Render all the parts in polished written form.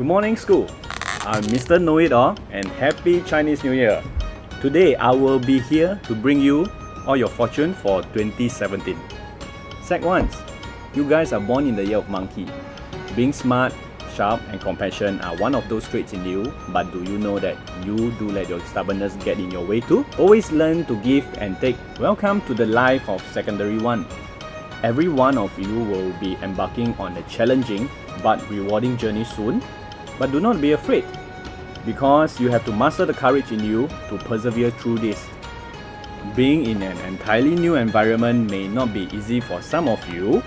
Good morning, school. I'm Mr. Know-It-All and Happy Chinese New Year. Today, I will be here to bring you all your fortune for 2017. Sec 1s, you guys are born in the year of monkey. Being smart, sharp and compassion are one of those traits in you, but do you know that you do let your stubbornness get in your way too? Always learn to give and take. Welcome to the life of Secondary 1. Every one of you will be embarking on a challenging but rewarding journey soon. But do not be afraid, because you have to muster the courage in you to persevere through this. Being in an entirely new environment may not be easy for some of you,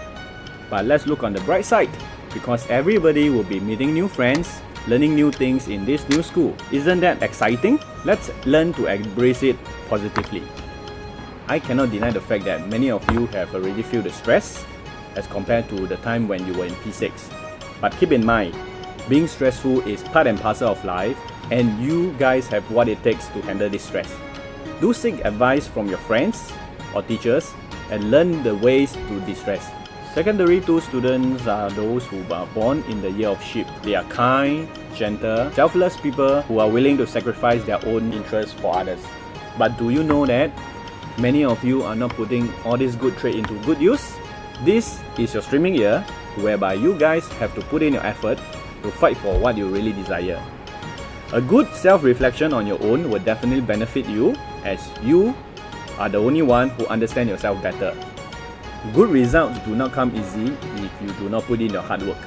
but let's look on the bright side, because everybody will be meeting new friends, learning new things in this new school. Isn't that exciting? Let's learn to embrace it positively. I cannot deny the fact that many of you have already felt the stress as compared to the time when you were in P6. But keep in mind, being stressful is part and parcel of life, and you guys have what it takes to handle this stress. Do seek advice from your friends or teachers and learn the ways to distress. Secondary 2 students are those who are born in the year of sheep. They are kind, gentle, selfless people who are willing to sacrifice their own interests for others. But do you know that many of you are not putting all this good trait into good use? This is your streaming year, whereby you guys have to put in your effort to fight for what you really desire. A good self-reflection on your own will definitely benefit you, as you are the only one who understands yourself better. Good results do not come easy if you do not put in your hard work.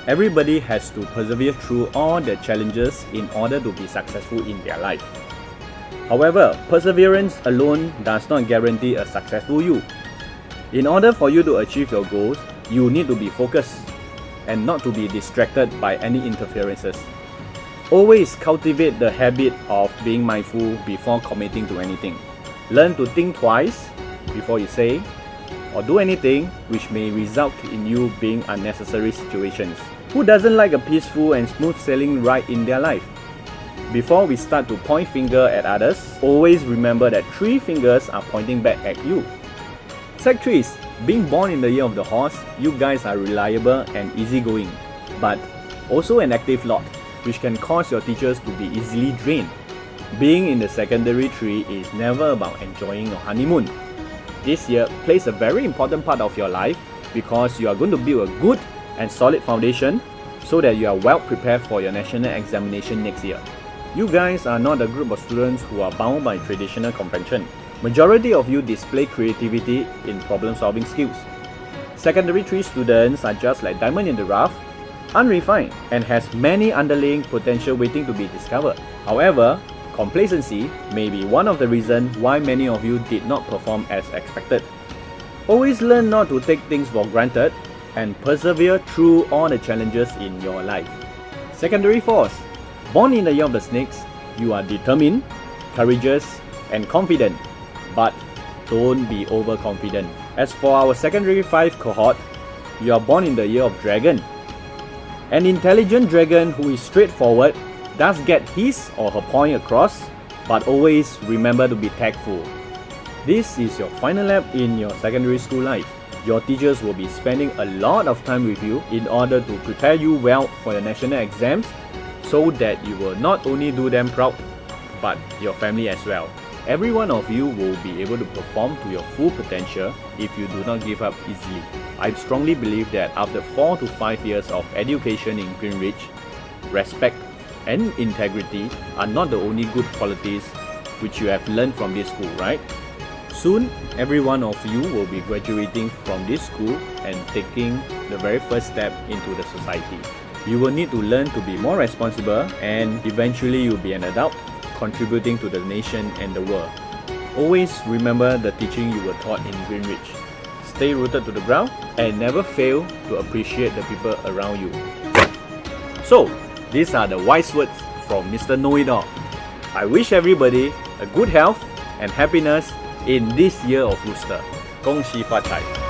Everybody has to persevere through all the challenges in order to be successful in their life. However, perseverance alone does not guarantee a successful you. In order for you to achieve your goals, you need to be focused and not to be distracted by any interferences. Always cultivate the habit of being mindful before committing to anything. Learn to think twice before you say or do anything which may result in you being unnecessary situations. Who doesn't like a peaceful and smooth sailing ride in their life? Before we start to point finger at others, always remember that 3 fingers are pointing back at you. Sec 3s, being born in the year of the horse, you guys are reliable and easygoing, but also an active lot, which can cause your teachers to be easily drained. Being in the secondary tree is never about enjoying your honeymoon. This year plays a very important part of your life, because you are going to build a good and solid foundation so that you are well prepared for your national examination next year. You guys are not a group of students who are bound by traditional convention. Majority of you display creativity in problem-solving skills. Secondary 3 students are just like diamond in the rough, unrefined, and has many underlying potential waiting to be discovered. However, complacency may be one of the reasons why many of you did not perform as expected. Always learn not to take things for granted and persevere through all the challenges in your life. Secondary 4s, born in the year of the snakes, you are determined, courageous, and confident. But don't be overconfident. As for our Secondary 5 cohort, you are born in the year of dragon. An intelligent dragon who is straightforward does get his or her point across, but always remember to be tactful. This is your final lap in your secondary school life. Your teachers will be spending a lot of time with you in order to prepare you well for your national exams, so that you will not only do them proud, but your family as well. Every one of you will be able to perform to your full potential if you do not give up easily. I strongly believe that after 4 to 5 years of education in Greenwich, respect and integrity are not the only good qualities which you have learned from this school, right? Soon, every one of you will be graduating from this school and taking the very first step into the society. You will need to learn to be more responsible, and eventually you'll be an adult, contributing to the nation and the world. Always remember the teaching you were taught in Greenwich. Stay rooted to the ground and never fail to appreciate the people around you. So, these are the wise words from Mr. Know-It-All. I wish everybody a good health and happiness in this year of Rooster. 恭喜发财!